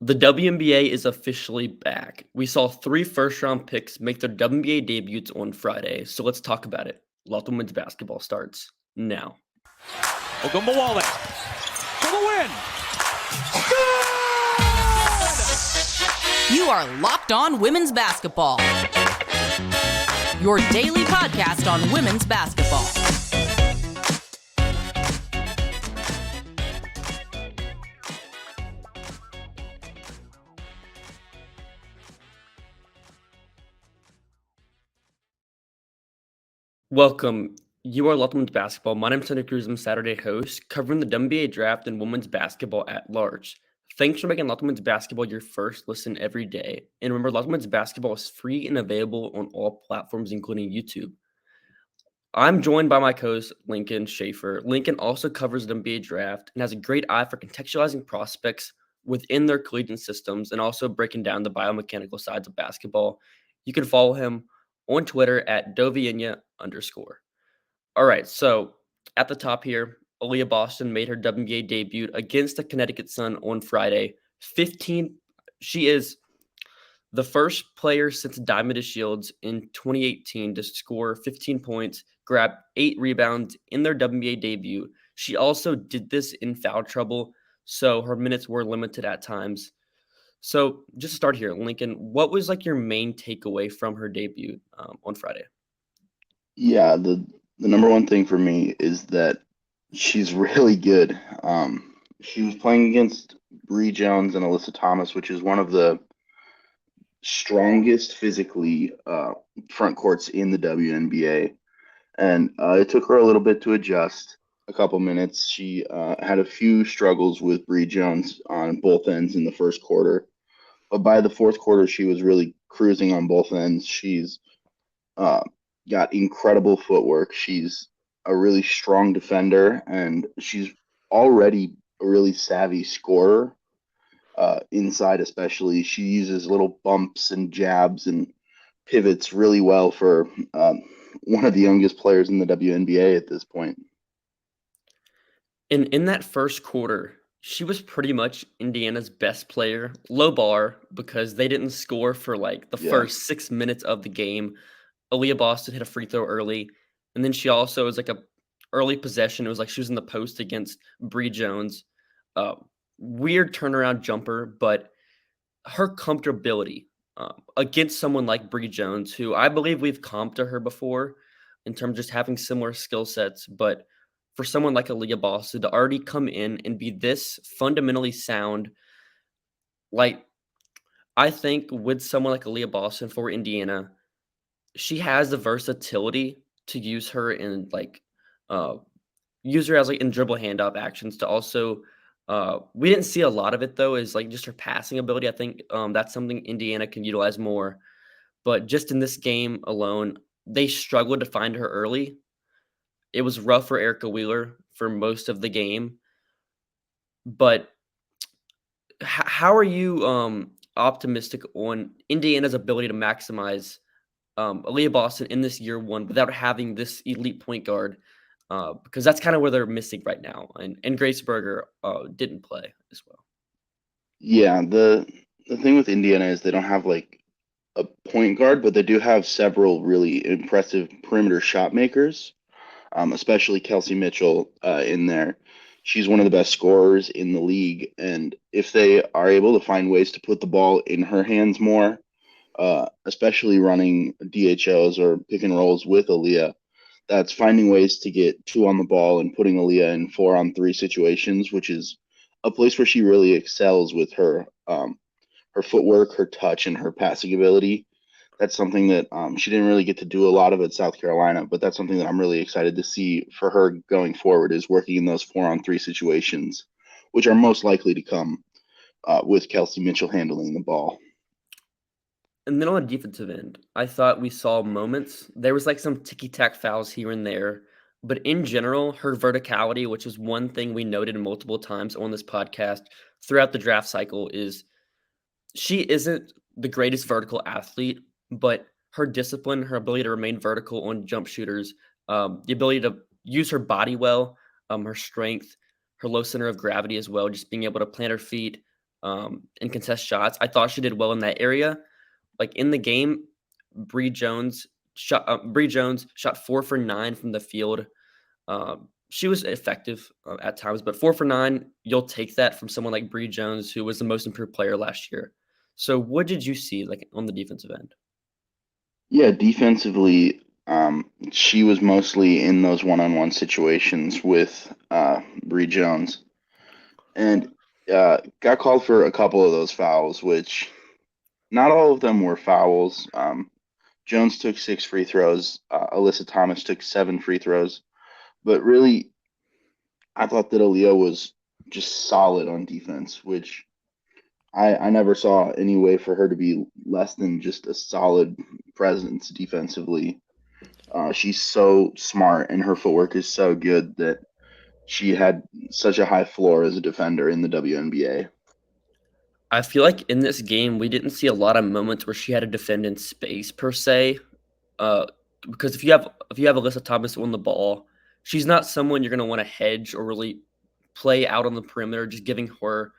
The WNBA is officially back. We saw 3 first-round picks make their WNBA debuts on Friday, so let's talk about it. Locked Women's Basketball starts now. Ogunbowale for the win. Good! You are Locked On Women's Basketball, your daily podcast on women's basketball. Welcome. You are Locked On Women's Basketball. My name is Hunter Cruse. I'm Saturday host, covering the WNBA draft and women's basketball at large. Thanks for making Locked On Women's Basketball your first listen every day. And remember, Locked On Women's Basketball is free and available on all platforms, including YouTube. I'm joined by my co-host, Lincoln Shafer. Lincoln also covers the NBA draft and has a great eye for contextualizing prospects within their collegiate systems and also breaking down the biomechanical sides of basketball. You can follow him on Twitter at Dovinia_. All right, so at the top here, Aliyah Boston made her WNBA debut against the Connecticut Sun on Friday. She is the first player since Diamond Shields in 2018 to score 15 points, grab 8 rebounds in their WNBA debut. She also did this in foul trouble, so her minutes were limited at times. So just to start here, Lincoln, what was like your main takeaway from her debut on Friday? Yeah, the number one thing for me is that she's really good. She was playing against Bree Jones and Alyssa Thomas, which is one of the strongest physically front courts in the WNBA. And it took her a little bit to adjust, a couple minutes. She had a few struggles with Bree Jones on both ends in the first quarter. But by the fourth quarter, she was really cruising on both ends. She's got incredible footwork. She's a really strong defender, and she's already a really savvy scorer. Inside especially, she uses little bumps and jabs and pivots really well for one of the youngest players in the WNBA at this point. And in that first quarter, she was pretty much Indiana's best player. Low bar because they didn't score for like the first 6 minutes of the game. Aliyah Boston hit a free throw early, and then she also was like a early possession. It was like she was in the post against Bree Jones. Weird turnaround jumper, but her comfortability against someone like Bree Jones, who I believe we've comped to her before in terms of just having similar skill sets, but for someone like Aliyah Boston to already come in and be this fundamentally sound, like I think with someone like Aliyah Boston for Indiana, she has the versatility to use her in like use her as like in dribble handoff actions to also we didn't see a lot of it though, is like just her passing ability. I think that's something Indiana can utilize more. But just in this game alone, they struggled to find her early. It was rough for Erica Wheeler for most of the game. But how are you optimistic on Indiana's ability to maximize Aliyah Boston in this year one without having this elite point guard? Because that's kind of where they're missing right now. And Grace Berger didn't play as well. Yeah, the thing with Indiana is they don't have like a point guard, but they do have several really impressive perimeter shot makers, especially Kelsey Mitchell in there. She's one of the best scorers in the league, and if they are able to find ways to put the ball in her hands more, especially running DHOs or pick and rolls with Aliyah, that's finding ways to get 2 on the ball and putting Aliyah in 4-on-3 situations, which is a place where she really excels with her footwork, her touch, and her passing ability. That's something that she didn't really get to do a lot of at South Carolina, but that's something that I'm really excited to see for her going forward, is working in those 4-on-3 situations, which are most likely to come with Kelsey Mitchell handling the ball. And then on the defensive end, I thought we saw moments. There was like some ticky-tack fouls here and there. But in general, her verticality, which is one thing we noted multiple times on this podcast throughout the draft cycle, is she isn't the greatest vertical athlete, but her discipline, her ability to remain vertical on jump shooters, the ability to use her body well, her strength, her low center of gravity as well, just being able to plant her feet, and contest shots. I thought she did well in that area. Like in the game, Bree Jones shot 4 for 9 from the field. She was effective at times, but 4 for 9, you'll take that from someone like Bree Jones, who was the most improved player last year. So what did you see like on the defensive end? Yeah, defensively, she was mostly in those one-on-one situations with Bree Jones, and got called for a couple of those fouls, which not all of them were fouls. Jones took 6 free throws. Alyssa Thomas took 7 free throws. But really, I thought that Aliyah was just solid on defense, which I never saw any way for her to be less than just a solid presence defensively. She's so smart and her footwork is so good that she had such a high floor as a defender in the WNBA. I feel like in this game, we didn't see a lot of moments where she had to defend in space per se. Because if you have Alyssa Thomas on the ball, she's not someone you're going to want to hedge or really play out on the perimeter, just giving her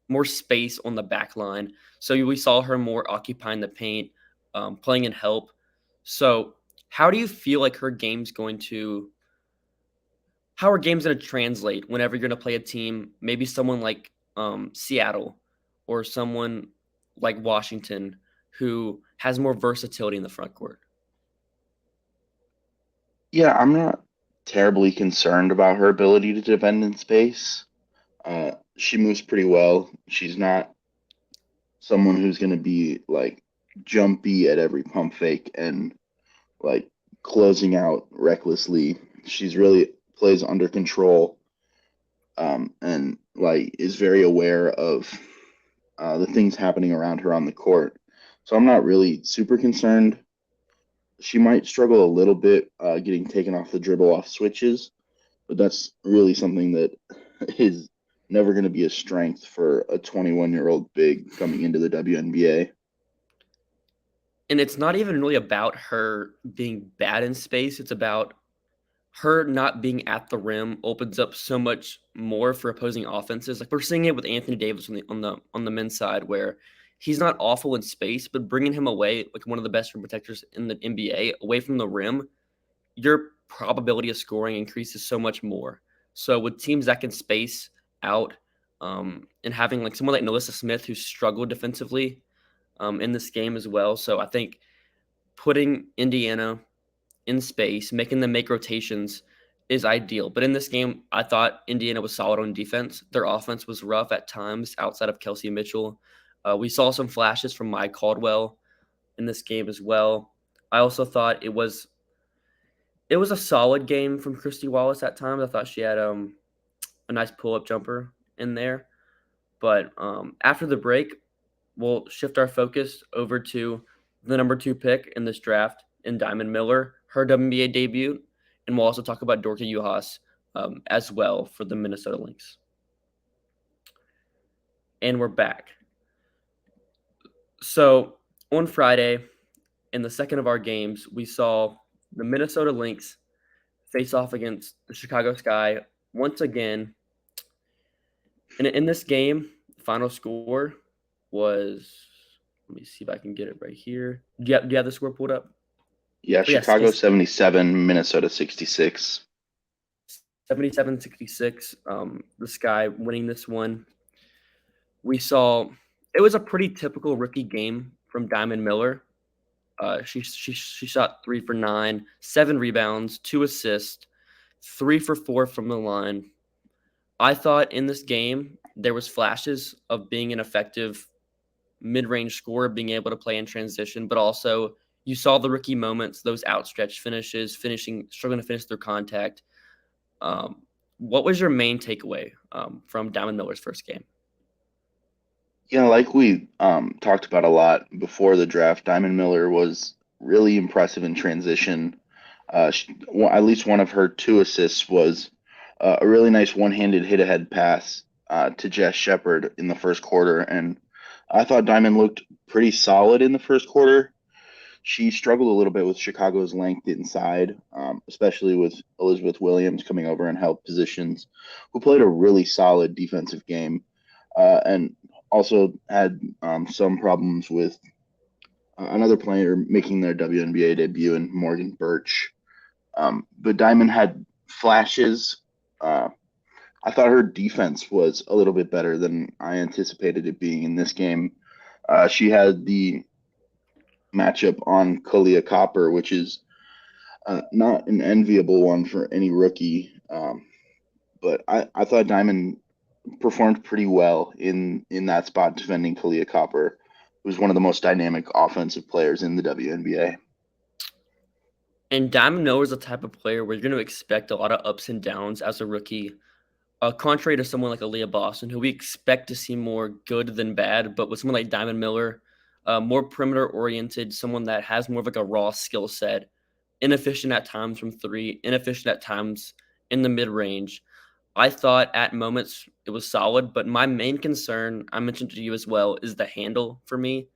more space on the back line. So we saw her more occupying the paint, playing in help. So how do you feel like how are games going to translate whenever you're going to play a team, maybe someone like Seattle or someone like Washington who has more versatility in the front court? Yeah, I'm not terribly concerned about her ability to defend in space. She moves pretty well. She's not someone who's going to be like jumpy at every pump fake and like closing out recklessly. She's really plays under control, and like is very aware of the things happening around her on the court. So I'm not really super concerned. She might struggle a little bit getting taken off the dribble off switches, but that's really something that is never going to be a strength for a 21-year-old big coming into the WNBA. And it's not even really about her being bad in space. It's about her not being at the rim opens up so much more for opposing offenses. Like we're seeing it with Anthony Davis on the men's side, where he's not awful in space, but bringing him away, like one of the best rim protectors in the NBA, away from the rim, your probability of scoring increases so much more. So with teams that can space out, and having like someone like Melissa Smith who struggled defensively in this game as well. So I think putting Indiana in space, making them make rotations is ideal. But in this game, I thought Indiana was solid on defense. Their offense was rough at times outside of Kelsey Mitchell. We saw some flashes from Mike Caldwell in this game as well. I also thought it was a solid game from Christy Wallace at times. I thought she had a nice pull-up jumper in there. But after the break, we'll shift our focus over to the number 2 pick in this draft in Diamond Miller, her WNBA debut, and we'll also talk about Dorka Juhas as well for the Minnesota Lynx. And we're back. So on Friday, in the second of our games, we saw the Minnesota Lynx face off against the Chicago Sky once again. And in this game, the final score was, let me see if I can get it right here. Do you have the score pulled up? Yeah, Chicago 77, Minnesota 66. 77-66, the Sky winning this one. We saw it was a pretty typical rookie game from Diamond Miller. She shot 3 for 9, 7 rebounds, 2 assists, 3 for 4 from the line. I thought in this game there was flashes of being an effective mid-range scorer, being able to play in transition, but also you saw the rookie moments, those outstretched finishes, struggling to finish through contact. What was your main takeaway from Diamond Miller's first game? Yeah, like we talked about a lot before the draft, Diamond Miller was really impressive in transition. At least one of her 2 assists was a really nice one-handed hit-ahead pass to Jess Shepard in the first quarter. And I thought Diamond looked pretty solid in the first quarter. She struggled a little bit with Chicago's length inside, especially with Elizabeth Williams coming over in help positions, who played a really solid defensive game. and also had some problems with another player making their WNBA debut in Morgan Birch. But Diamond had flashes. I thought her defense was a little bit better than I anticipated it being in this game. She had the matchup on Kalia Copper, which is not an enviable one for any rookie. But I thought Diamond performed pretty well in that spot defending Kalia Copper, who's one of the most dynamic offensive players in the WNBA. And Diamond Miller is the type of player where you're going to expect a lot of ups and downs as a rookie. Contrary to someone like Aliyah Boston, who we expect to see more good than bad, but with someone like Diamond Miller, more perimeter oriented, someone that has more of like a raw skill set, inefficient at times from three, inefficient at times in the mid range. I thought at moments it was solid, but my main concern, I mentioned to you as well, is the handle for me.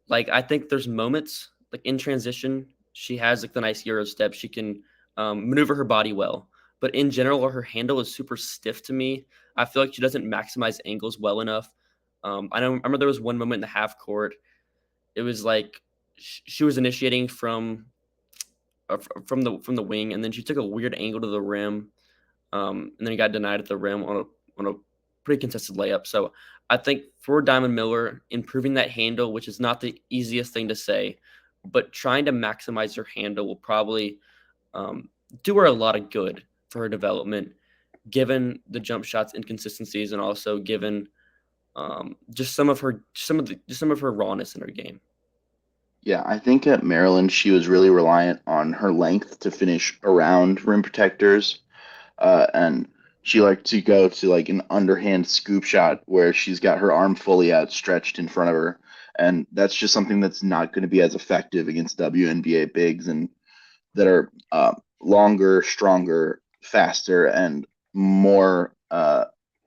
Like, I think there's moments like in transition, she has like the nice Euro step. She can maneuver her body well, but in general, her handle is super stiff to me. I feel like she doesn't maximize angles well enough. I remember there was one moment in the half court. It was like she was initiating from the wing, and then she took a weird angle to the rim, and then he got denied at the rim on a pretty contested layup. So I think for Diamond Miller, improving that handle, which is not the easiest thing to say, but trying to maximize her handle will probably do her a lot of good for her development, given the jump shots inconsistencies and also given just some of her rawness in her game. Yeah, I think at Maryland she was really reliant on her length to finish around rim protectors, and she liked to go to like an underhand scoop shot where she's got her arm fully outstretched in front of her, and that's just something that's not going to be as effective against WNBA bigs and that are longer, stronger, faster, and more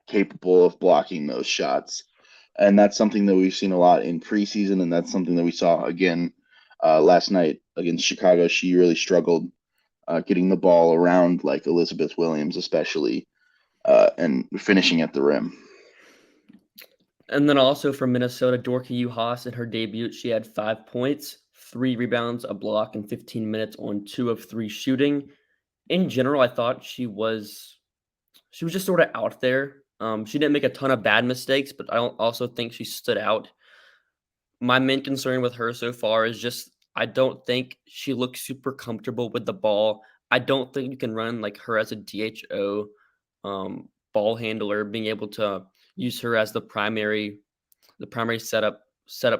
capable of blocking those shots. And that's something that we've seen a lot in preseason, and that's something that we saw again last night against Chicago. She really struggled getting the ball around like Elizabeth Williams, especially, and finishing at the rim. And then also for Minnesota, Dorka Juhas in her debut, she had 5 points, 3 rebounds, a block, and 15 minutes on 2 of 3 shooting. In general, I thought she was just sort of out there. She didn't make a ton of bad mistakes, but I also think she stood out. My main concern with her so far is just I don't think she looks super comfortable with the ball. I don't think you can run like her as a DHO ball handler, being able to use her as the primary setup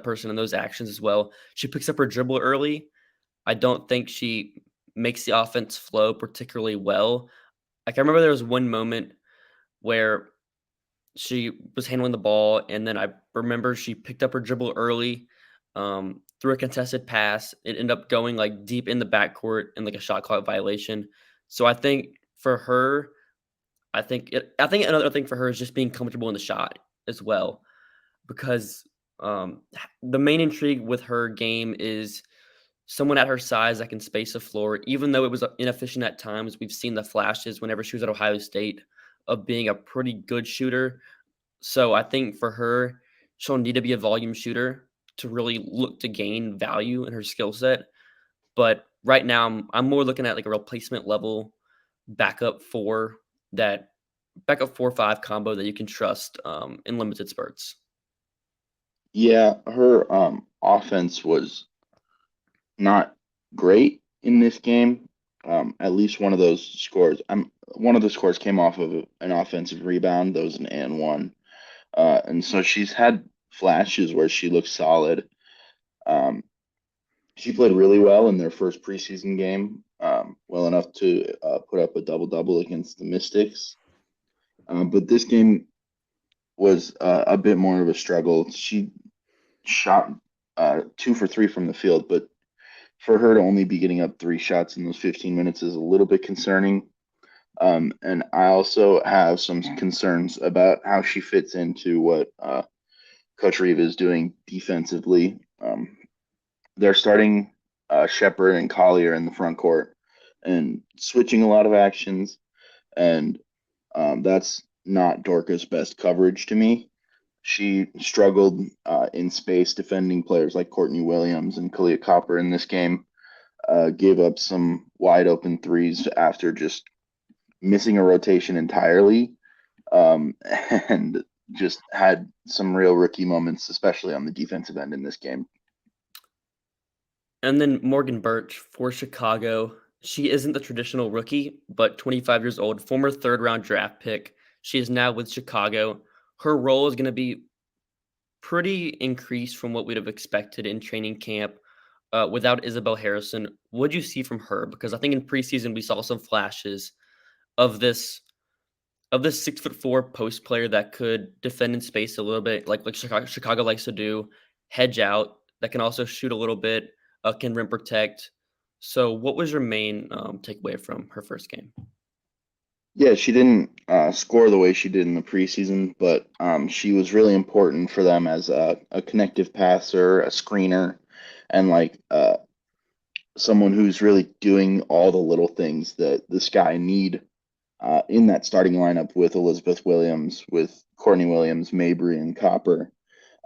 person in those actions as well. She picks up her dribble early. I don't think she makes the offense flow particularly well. Like I remember there was one moment where she was handling the ball, and then I remember she picked up her dribble early, through a contested pass. It ended up going like deep in the backcourt and like a shot clock violation. So I think for her, I think another thing for her is just being comfortable in the shot as well, because the main intrigue with her game is someone at her size that can space the floor. Even though it was inefficient at times, we've seen the flashes whenever she was at Ohio State of being a pretty good shooter. So I think for her, she'll need to be a volume shooter to really look to gain value in her skill set. But right now, I'm more looking at like a replacement level backup 4-5 combo that you can trust in limited spurts. Yeah, her offense was not great in this game. At least one of those scores. One of the scores came off of an offensive rebound. That was an and one, and so she's had flashes where she looks solid. She played really well in their first preseason game, well enough to put up a double-double against the Mystics. But this game was a bit more of a struggle. She shot 2 for 3 from the field, but for her to only be getting up 3 shots in those 15 minutes is a little bit concerning. And I also have some concerns about how she fits into what Coach Reeve is doing defensively. They're starting Shepard and Collier in the front court and switching a lot of actions, and that's not Dorka's best coverage to me. She struggled in space defending players like Courtney Williams and Kalia Copper in this game. Gave up some wide open threes after just missing a rotation entirely, and just had some real rookie moments, especially on the defensive end in this game. And then Morgan Birch for Chicago. She isn't the traditional rookie, but 25 years old, former third-round draft pick. She is now with Chicago. Her role is going to be pretty increased from what we'd have expected in training camp without Isabel Harrison. What do you see from her? Because I think in preseason we saw some flashes of this 6'4" post player that could defend in space a little bit, like Chicago likes to do, hedge out, that can also shoot a little bit, can rim protect. So what was your main takeaway from her first game? Yeah, she didn't score the way she did in the preseason, but she was really important for them as a connective passer, a screener, and like someone who's really doing all the little things that this guy need in that starting lineup with Elizabeth Williams, with Courtney Williams, Mabry, and Copper.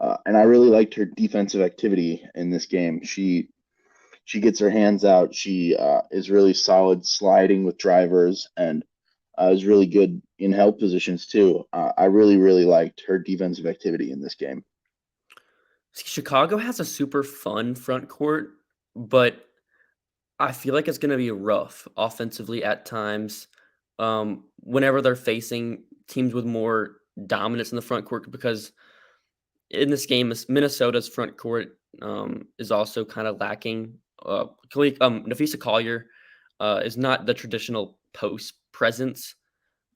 And I really liked her defensive activity in this game. She gets her hands out. She is really solid sliding with drivers and is really good in help positions too. I really, really liked her defensive activity in this game. Chicago has a super fun front court, but I feel like it's going to be rough offensively at times whenever they're facing teams with more dominance in the front court, because in this game, Minnesota's front court is also kind of lacking. Nafisa Collier is not the traditional post presence,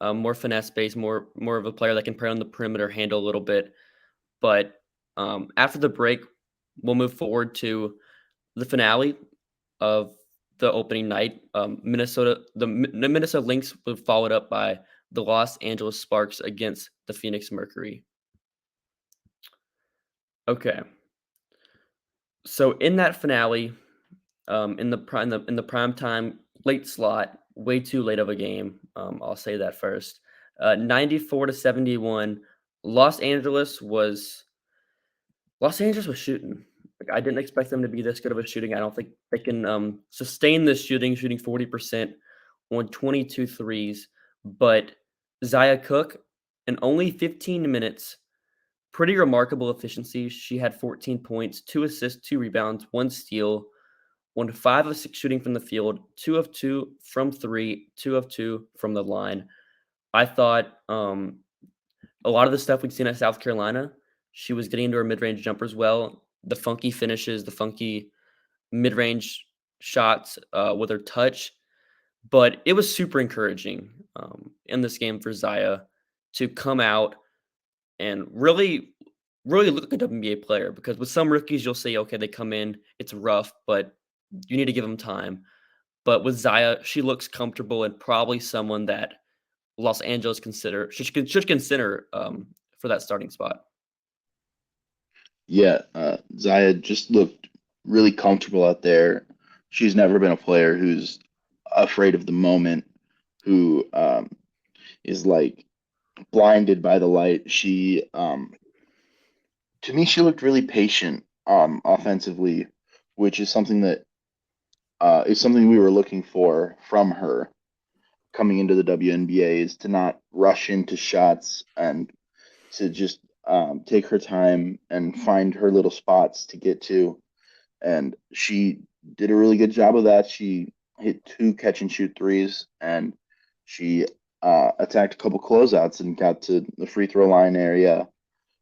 more finesse based, more of a player that can play on the perimeter, handle a little bit. But after the break, we'll move forward to the finale of the opening night. The Minnesota Lynx were followed up by the Los Angeles Sparks against the Phoenix Mercury. Okay, so in that finale, in the prime time late slot, way too late of a game. I'll say that first. 94-71. Los Angeles was shooting. Like, I didn't expect them to be this good of a shooting. I don't think they can sustain this shooting 40% on 22 threes. But Zia Cooke, in only 15 minutes, pretty remarkable efficiency. She had 14 points, 2 assists, 2 rebounds, 1 steal, won 5 of 6 shooting from the field, 2 of 2 from 3, 2 of 2 from the line. I thought a lot of the stuff we'd seen at South Carolina, she was getting into her mid-range jumpers well. The funky finishes, the funky mid-range shots with her touch. But it was super encouraging in this game for Zia to come out and really look like a WNBA player, because with some rookies, you'll say, okay, they come in, it's rough, but you need to give them time. But with Zia, she looks comfortable and probably someone that Los Angeles should consider for that starting spot. Yeah, Zia just looked really comfortable out there. She's never been a player who's afraid of the moment, who is like blinded by the light. She, to me, she looked really patient offensively, which is something that is something we were looking for from her coming into the WNBA, is to not rush into shots and to just take her time and find her little spots to get to. And she did a really good job of that. She hit 2 catch and shoot threes, and she attacked a couple closeouts and got to the free throw line area,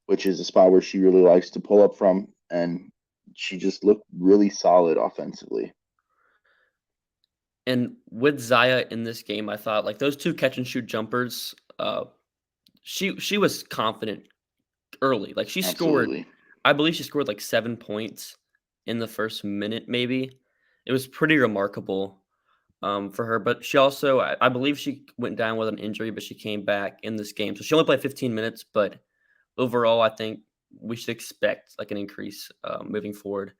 which is a spot where she really likes to pull up from. And she just looked really solid offensively. And with Zia in this game, I thought like those 2 catch and shoot jumpers, she was confident early. Like she Absolutely. scored, I believe she scored like 7 points in the first minute, maybe. It was pretty remarkable for her. But she also, I believe she went down with an injury, but she came back in this game. So she only played 15 minutes, but overall, I think we should expect like an increase moving forward.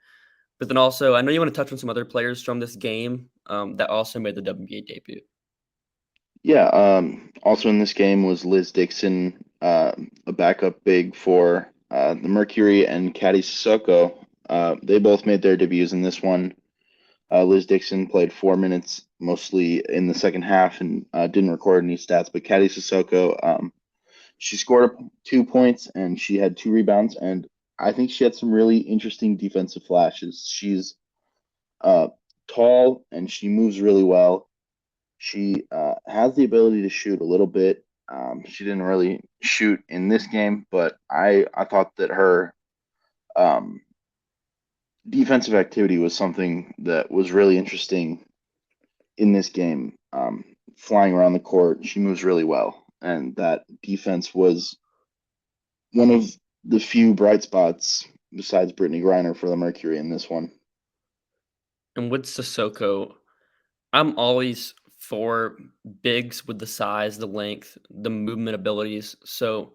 But then also, I know you want to touch on some other players from this game that also made the WNBA debut. Yeah, also in this game was Liz Dixon, a backup big for the Mercury, and Caddy Sissoko. They both made their debuts in this one. Liz Dixon played 4 minutes, mostly in the second half, and didn't record any stats. But Caddy Sissoko, she scored 2 points and she had 2 rebounds, and I think she had some really interesting defensive flashes. She's tall and she moves really well. She has the ability to shoot a little bit. She didn't really shoot in this game, but I thought that her defensive activity was something that was really interesting in this game. Flying around the court, she moves really well, and that defense was one of the few bright spots besides Brittany Griner for the Mercury in this one. And with Sissoko, I'm always for bigs with the size, the length, the movement abilities. So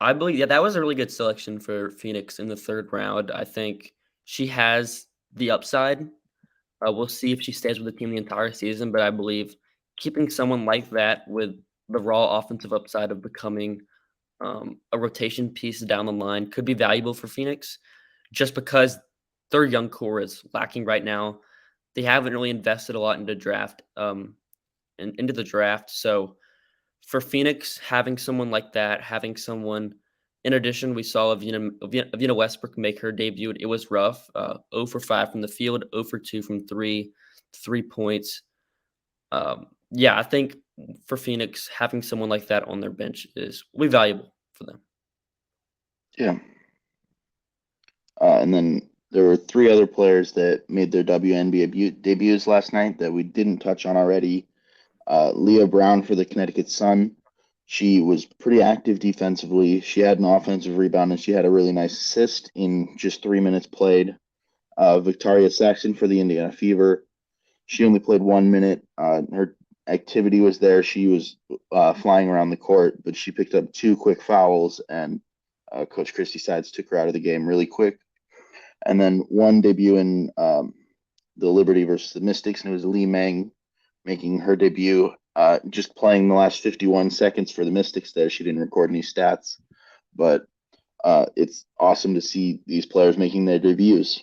I believe, yeah, that was a really good selection for Phoenix in the third round. I think she has the upside. We'll see if she stays with the team the entire season, but I believe keeping someone like that with the raw offensive upside of becoming a rotation piece down the line could be valuable for Phoenix, just because their young core is lacking right now. They haven't really invested a lot into the draft. So for Phoenix, having someone like that, having someone, in addition, we saw Avina Westbrook make her debut. It was rough. 0 for 5 from the field, 0 for 2 from 3 points. Yeah, I think for Phoenix, having someone like that on their bench will be valuable for them. Yeah. And then there were 3 other players that made their WNBA debuts last night that we didn't touch on already. Leah Brown for the Connecticut Sun. She was pretty active defensively. She had an offensive rebound, and she had a really nice assist in just 3 minutes played. Victoria Saxon for the Indiana Fever. She only played 1 minute. Her activity was there. She was flying around the court, but she picked up 2 quick fouls, and Coach Christy Sides took her out of the game really quick. And then one debut in the Liberty versus the Mystics, and it was Lee Meng making her debut, just playing the last 51 seconds for the Mystics there. She didn't record any stats, but it's awesome to see these players making their debuts.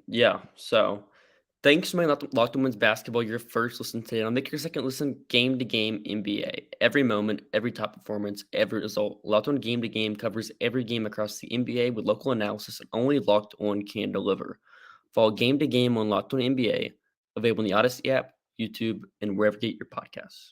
Yeah, so thanks for making Locked On Women's Basketball your first listen today. I'll make your second listen game to game NBA. Every moment, every top performance, every result. Locked On Game to Game covers every game across the NBA with local analysis, and only Locked On can deliver. Follow Game to Game on Locked On NBA, available in the Odyssey app, YouTube, and wherever you get your podcasts.